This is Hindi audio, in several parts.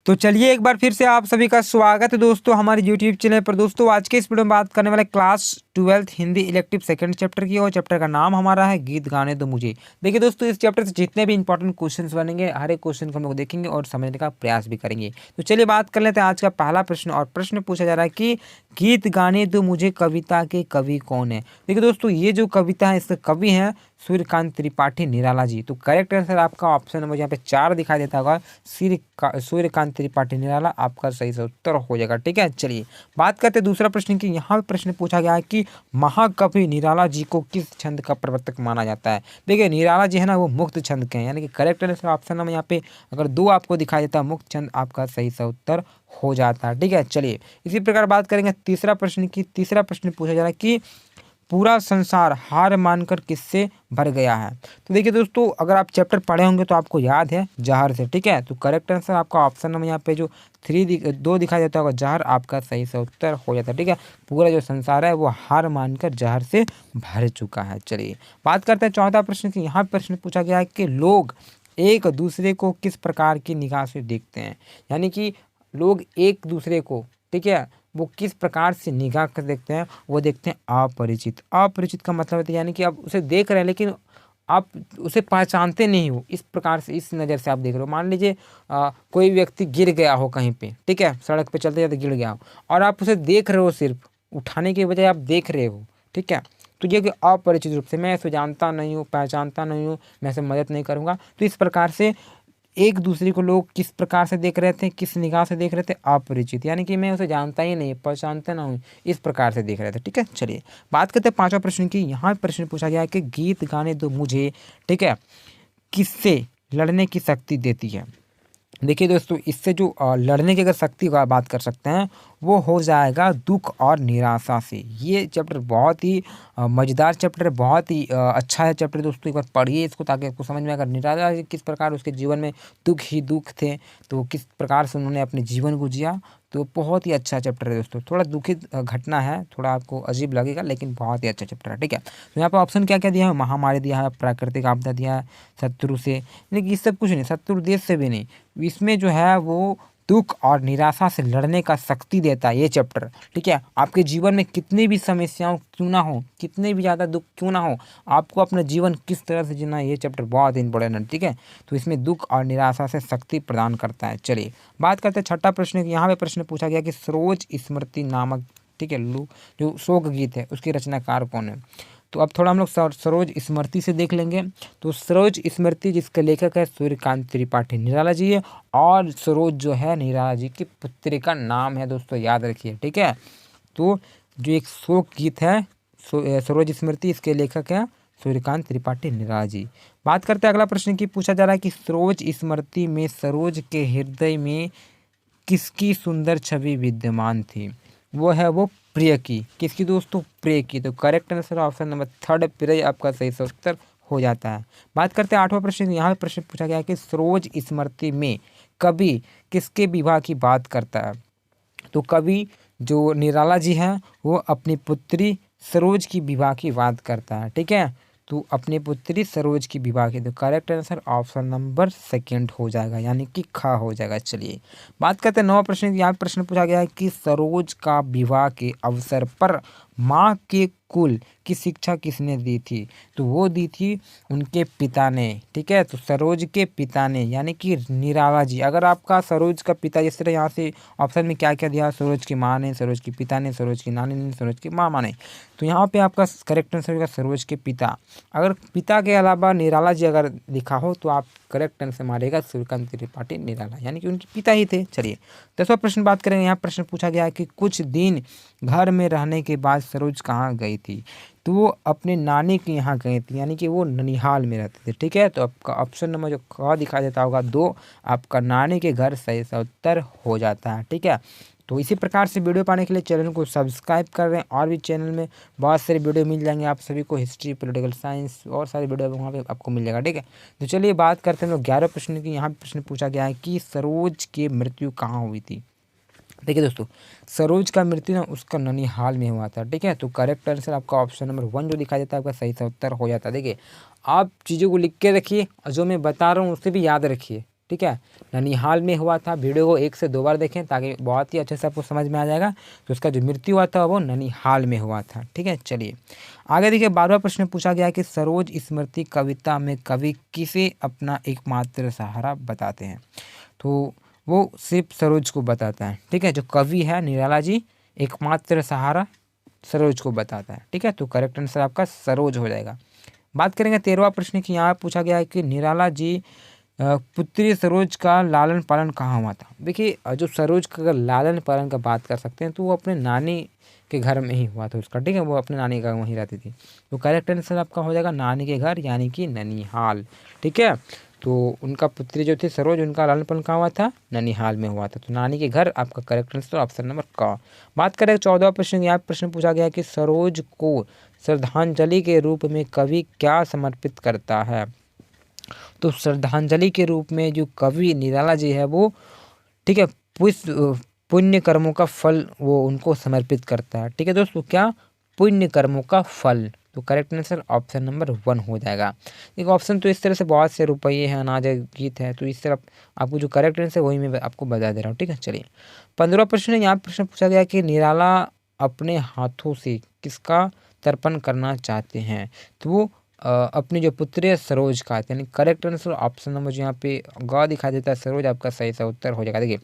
तो चलिए एक बार फिर से आप सभी का स्वागत है दोस्तों हमारे यूट्यूब चैनल पर। दोस्तों आज के इस वीडियो में बात करने वाले class 12th Hindi elective second chapter की, और चैप्टर का नाम हमारा है गीत गाने दो मुझे। देखिए दोस्तों, इस चैप्टर से जितने भी इंपॉर्टेंट क्वेश्चंस बनेंगे हर एक क्वेश्चन को हम लोग देखेंगे और समझने का प्रयास भी करेंगे। तो चलिए बात कर लेते हैं आज का पहला प्रश्न। और प्रश्न पूछा जा रहा है कि गीत गाने दो मुझे कविता के कवि कौन है। देखिए दोस्तों, ये जो कविता है इसके कवि हैं सूर्यकांत त्रिपाठी निराला जी। तो करेक्ट आंसर आपका ऑप्शन नंबर यहाँ पे 4 दिखाई देता होगा, सूर्यकांत त्रिपाठी निराला आपका सही से उत्तर हो जाएगा। ठीक है, चलिए बात करते हैं दूसरा प्रश्न की। यहाँ पे प्रश्न पूछा गया है कि महाकवि निराला जी को किस छंद का प्रवर्तक माना जाता है। देखिए निराला जी है ना, वो मुक्त छंद के हैं, यानी कि करेक्ट आंसर ऑप्शन नंबर यहाँ पे अगर 2 आपको दिखाई देता है मुक्त छंद आपका सही से उत्तर हो जाता है। ठीक है, चलिए इसी प्रकार बात करेंगे तीसरा प्रश्न की। तीसरा प्रश्न पूछा जा रहा है कि पूरा संसार हार मानकर किससे भर गया है। तो देखिए दोस्तों, अगर आप चैप्टर पढ़े होंगे तो आपको याद है जहर से। ठीक है, तो करेक्ट आंसर आपका ऑप्शन नंबर यहाँ पे जो 2 दिखाई देता होगा जहर आपका सही से उत्तर हो जाता है। ठीक है, पूरा जो संसार है वो हार मानकर जहर से भर चुका है। चलिए बात करते हैं चौथा प्रश्न की। यहाँ प्रश्न पूछा गया है कि लोग एक दूसरे को किस प्रकार की निगाह से देखते हैं। यानी कि लोग एक दूसरे को, ठीक है, वो किस प्रकार से निगाह कर देखते हैं, वो देखते हैं अपरिचित। अपरिचित का मतलब है यानी कि आप उसे देख रहे हैं लेकिन आप उसे पहचानते नहीं हो, इस प्रकार से इस नज़र से आप देख रहे हो। मान लीजिए कोई व्यक्ति गिर गया हो कहीं पे, ठीक है, सड़क पे चलते जाते गिर गया हो और आप उसे देख रहे हो, सिर्फ उठाने के बजाय आप देख रहे हो। ठीक है, तो ये कि अपरिचित रूप से, मैं इसे जानता नहीं हूँ, पहचानता नहीं हूँ, मैं इसे मदद नहीं करूँगा। तो इस प्रकार से एक दूसरे को लोग किस प्रकार से देख रहे थे, किस निगाह से देख रहे थे, अपरिचित, यानी कि मैं उसे जानता ही नहीं, पहचानता ना हूँ, इस प्रकार से देख रहे थे। ठीक है, चलिए बात करते हैं पांचवा प्रश्न की। यहाँ प्रश्न पूछा गया है कि गीत गाने दो मुझे, ठीक है, किससे लड़ने की शक्ति देती है। देखिए दोस्तों, इससे जो लड़ने की अगर शक्ति का बात कर सकते हैं वो हो जाएगा दुख और निराशा से। ये चैप्टर बहुत ही मज़ेदार चैप्टर है, बहुत ही अच्छा है चैप्टर दोस्तों। एक बार पढ़िए इसको ताकि आपको समझ में, अगर निराशा किस प्रकार उसके जीवन में दुख ही दुख थे, तो किस प्रकार से उन्होंने अपने जीवन को जिया, तो बहुत ही अच्छा चैप्टर है दोस्तों। थोड़ा दुखित घटना है, थोड़ा आपको अजीब लगेगा लेकिन बहुत ही अच्छा चैप्टर है। ठीक है, तो यहाँ पर ऑप्शन क्या क्या दिया है, महामारी दिया है, प्राकृतिक आपदा दिया है, शत्रु से, लेकिन ये सब कुछ नहीं, शत्रु देश से भी नहीं, इसमें जो है वो दुख और निराशा से लड़ने का शक्ति देता है ये चैप्टर। ठीक है, आपके जीवन में कितनी भी समस्याओं क्यों ना हो, कितने भी ज़्यादा दुख क्यों ना हो, आपको अपना जीवन किस तरह से जीना है, ये चैप्टर बहुत इंपॉर्टेंट है। ठीक है, तो इसमें दुख और निराशा से शक्ति प्रदान करता है। चलिए बात करते हैं छठा प्रश्न की। यहाँ पे प्रश्न पूछा गया कि सरोज स्मृति नामक, ठीक है, जो शोक गीत है उसके रचनाकार कौन है। तो अब थोड़ा हम लोग सरोज स्मृति से देख लेंगे। तो सरोज स्मृति जिसके लेखक है सूर्यकांत त्रिपाठी निराला जी है, और सरोज जो है निराला जी की पुत्री का नाम है दोस्तों, याद रखिए। ठीक है, तो जो एक शोक गीत है सरोज स्मृति, इसके लेखक हैं सूर्यकांत त्रिपाठी निराला जी। बात करते हैं अगला प्रश्न की। पूछा जा रहा है कि सरोज स्मृति में सरोज के हृदय में किसकी सुंदर छवि विद्यमान थी। वो है वो प्रिय की। किसकी दोस्तों, प्रिय की। तो करेक्ट आंसर ऑप्शन नंबर 3 प्रिय आपका सही से उत्तर हो जाता है। बात करते हैं आठवां प्रश्न। यहाँ पे प्रश्न पूछा गया है कि सरोज स्मृति में कवि किसके विवाह की बात करता है। तो कवि जो निराला जी हैं वो अपनी पुत्री सरोज की विवाह की बात करता है। ठीक है, तो अपनी पुत्री सरोज की विवाह की। तो करेक्ट आंसर ऑप्शन नंबर 2 हो जाएगा, यानी कि ख हो जाएगा। चलिए बात करते हैं 9वां प्रश्न। यहाँ प्रश्न पूछा गया है कि सरोज का विवाह के अवसर पर माँ के कुल की शिक्षा किसने दी थी। तो वो दी थी उनके पिता ने। ठीक है, तो सरोज के पिता ने, यानी कि निराला जी। अगर आपका सरोज का पिता, जिस तरह यहाँ से ऑप्शन में क्या क्या दिया, सरोज की माँ ने, सरोज के पिता ने, सरोज की नानी ने, सरोज की मामा ने, तो यहाँ पे आपका करेक्ट आंसर होगा सरोज के पिता। अगर पिता के अलावा निराला जी अगर लिखा हो तो आप करेक्ट आंसर मारेगा सूर्यकांत त्रिपाठी निराला, यानी कि उनके पिता ही थे। चलिए 10वां प्रश्न बात करें। यहाँ प्रश्न पूछा गया है कि कुछ दिन घर में रहने के बाद सरोज कहाँ गई थी। तो वो अपने नानी के यहाँ गई थी, यानी कि वो ननिहाल में रहते थे। ठीक है, तो आपका ऑप्शन नंबर जो क दिखा देता होगा 2 आपका नानी के घर सही सा उत्तर हो जाता है। ठीक है, तो इसी प्रकार से वीडियो पाने के लिए चैनल को सब्सक्राइब कर रहे हैं, और भी चैनल में बहुत सारे वीडियो मिल जाएंगे आप सभी को, हिस्ट्री, पॉलिटिकल साइंस और सारे वीडियो वहाँ पे आपको मिल जाएगा। ठीक है, तो चलिए बात करते हैं लोग 11 प्रश्न की। यहाँ प्रश्न पूछा गया है कि सरोज की मृत्यु कहाँ हुई थी। देखिए दोस्तों, सरोज का मृत्यु ना उसका ननिहाल में हुआ था। ठीक है, तो करेक्ट आंसर आपका ऑप्शन नंबर 1 जो दिखाई देता है आपका सही सा उत्तर हो जाता है। देखिए आप चीज़ों को लिख के रखिए और जो मैं बता रहा हूँ उससे भी याद रखिए। ठीक है, ननिहाल में हुआ था। वीडियो को 1 से 2 बार देखें ताकि बहुत ही अच्छे से आपको समझ में आ जाएगा। तो उसका जो मृत्यु हुआ था वो ननिहाल में हुआ था। ठीक है, चलिए आगे देखिए 12वां प्रश्न पूछा गया कि सरोज स्मृति कविता में कवि किसे अपना एकमात्र सहारा बताते हैं। तो वो सिर्फ सरोज को बताता है। ठीक है, जो कवि है निराला जी एकमात्र सहारा सरोज को बताता है। ठीक है, तो करेक्ट आंसर आपका सरोज हो जाएगा। बात करेंगे 13वां प्रश्न की। यहाँ पूछा गया है कि निराला जी पुत्री सरोज का लालन पालन कहाँ हुआ था। देखिए जो सरोज का अगर लालन पालन का बात कर सकते हैं तो वो अपने नानी के घर में ही हुआ था उसका। ठीक है, वो अपने नानी के घर वहीं रहती थी। तो करेक्ट आंसर आपका हो जाएगा नानी के घर यानी कि ननिहाल। ठीक है, तो उनका पुत्री जो थी सरोज उनका लालन पालन कहाँ हुआ था, ननिहाल में हुआ था। तो नानी के घर आपका करेक्ट आंसर ऑप्शन नंबर क। बात करें 14वां प्रश्न। यहाँ प्रश्न पूछा गया कि सरोज को श्रद्धांजलि के रूप में कवि क्या समर्पित करता है। तो श्रद्धांजलि के रूप में जो कवि निराला जी है वो, ठीक है, पुण्य कर्मों का फल वो उनको समर्पित करता है। ठीक है दोस्तों, क्या पुण्य कर्मों का फल। तो करेक्ट आंसर ऑप्शन नंबर 1 हो जाएगा। एक ऑप्शन तो इस तरह से बहुत से रुपये हैं, अनाज है, गीत है, तो इस तरह आपको जो करेक्ट आंसर वही मैं आपको बता दे रहा हूँ। ठीक है, चलिए 15वां प्रश्न है। यहाँ प्रश्न पूछा गया कि निराला अपने हाथों से किसका तर्पण करना चाहते हैं। तो वो अपनी जो पुत्री है सरोज का, यानी करेक्ट आंसर ऑप्शन नंबर जो यहाँ पे ग दिखा देता है सरोज आपका सही सा उत्तर हो जाएगा। देखिए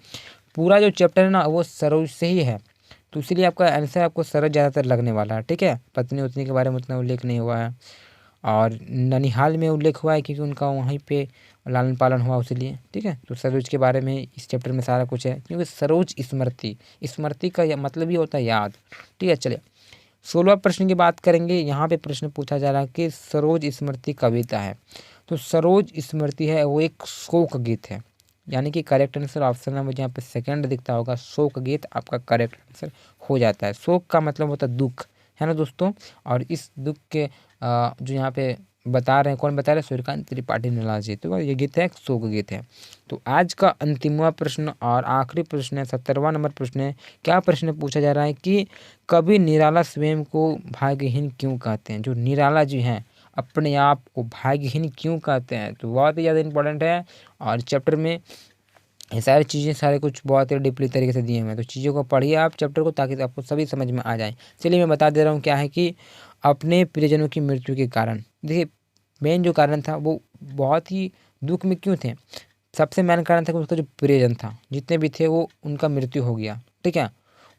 पूरा जो चैप्टर है ना वो सरोज से ही है, तो इसीलिए आपका आंसर आपको सरोज ज़्यादातर लगने वाला है। ठीक है, पत्नी उतनी के बारे में उतना उल्लेख नहीं हुआ है और ननिहाल में उल्लेख हुआ है क्योंकि उनका वहीं पे लालन पालन हुआ इसलिए। ठीक है, तो सरोज के बारे में इस चैप्टर में सारा कुछ है क्योंकि सरोज स्मृति, स्मृति का मतलब ही होता है याद। ठीक है, चलिए 16वां प्रश्न की बात करेंगे। यहाँ पे प्रश्न पूछा जा रहा है कि सरोज स्मृति कविता है। तो सरोज स्मृति है वो एक शोक गीत है, यानी कि करेक्ट आंसर ऑप्शन नंबर यहाँ पे सेकंड दिखता होगा शोक गीत आपका करेक्ट आंसर हो जाता है। शोक का मतलब होता है दुख, है ना दोस्तों। और इस दुख के जो यहाँ पे बता रहे हैं, कौन बता रहे हैं, सूर्यकांत त्रिपाठी निराला जी। तो ये गीत है शोक गीत है। तो आज का अंतिमवां प्रश्न और आखिरी प्रश्न है 17वां नंबर प्रश्न है। क्या प्रश्न पूछा जा रहा है कि कवि निराला स्वयं को भाग्यहीन क्यों कहते हैं। जो निराला जी हैं अपने आप को भाग्यहीन क्यों कहते हैं। तो बहुत ही ज़्यादा इंपॉर्टेंट है और चैप्टर में ये सारी चीज़ें सारे कुछ बहुत ही डीपली तरीके से दिए हुए हैं। तो चीज़ों को पढ़िए आप चैप्टर को ताकि आपको सभी समझ में आ जाए। चलिए मैं बता दे रहा हूँ क्या है कि अपने प्रियजनों की मृत्यु के कारण, देखिए मेन जो कारण था वो बहुत ही दुख में क्यों थे। सबसे मेन कारण था कि उसका जो प्रियजन था जितने भी थे वो उनका मृत्यु हो गया। ठीक है,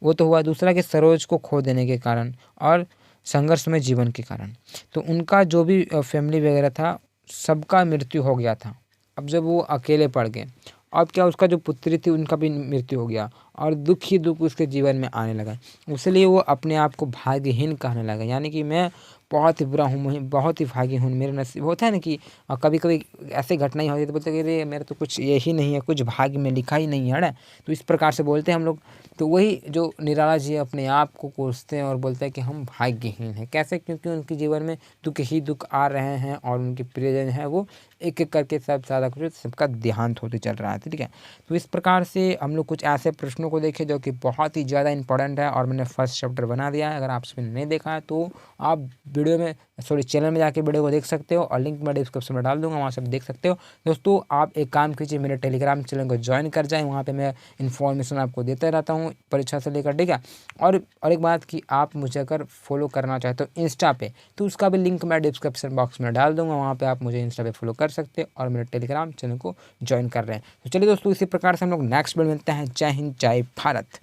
वो तो हुआ। दूसरा कि सरोज को खो देने के कारण और संघर्षमय जीवन के कारण। तो उनका जो भी फैमिली वगैरह था सबका मृत्यु हो गया था। अब जब वो अकेले पड़ गए, अब क्या उसका जो पुत्री थी उनका भी मृत्यु हो गया और दुख ही दुख उसके जीवन में आने लगा। इसलिए वो अपने आप को भाग्यहीन कहने लगा, यानी कि मैं बहुत ही बुरा हूँ, मैं बहुत ही भागी हूँ, मेरे नसीब होता है ना कि कभी कभी ऐसी घटनाएं होती है तो बोलते हैं कि अरे मेरा तो कुछ यही नहीं है, कुछ भाग्य में लिखा ही नहीं है ना। तो इस प्रकार से बोलते हैं हम लोग। तो वही जो निराला जी अपने आप को कोसते हैं और बोलते हैं कि हम भाग्यहीन हैं। कैसे, क्योंकि उनके जीवन में दुख ही दुख आ रहे हैं और उनके प्रियजन है वो एक एक करके सब सारा कुछ सबका देहांत होते चल रहा है। ठीक है, तो इस प्रकार से हम लोग कुछ ऐसे प्रश्नों को देखें जो कि बहुत ही ज़्यादा इंपॉर्टेंट है और मैंने फर्स्ट चैप्टर बना दिया है। अगर आपने नहीं देखा है तो आप वीडियो में चैनल में जाके वीडियो को देख सकते हो और लिंक मैं डिस्क्रिप्शन में डाल दूंगा, वहाँ से आप देख सकते हो। दोस्तों आप एक काम कीजिए, मेरे टेलीग्राम चैनल को ज्वाइन कर जाएँ, वहाँ पे मैं इन्फॉर्मेशन आपको देता रहता हूँ परीक्षा से लेकर। ठीक है, और एक बात कि आप मुझे अगर फॉलो करना चाहते हो इंस्टा पे तो उसका भी लिंक मैं डिस्क्रिप्शन बॉक्स में डाल दूंगा, वहाँ पर आप मुझे इंस्टा पे फॉलो कर सकते हो और मेरे टेलीग्राम चैनल को ज्वाइन कर रहे हैं। तो चलिए दोस्तों इसी प्रकार से हम लोग नेक्स्ट वीडियो मिलते हैं। जय हिंद, जय भारत।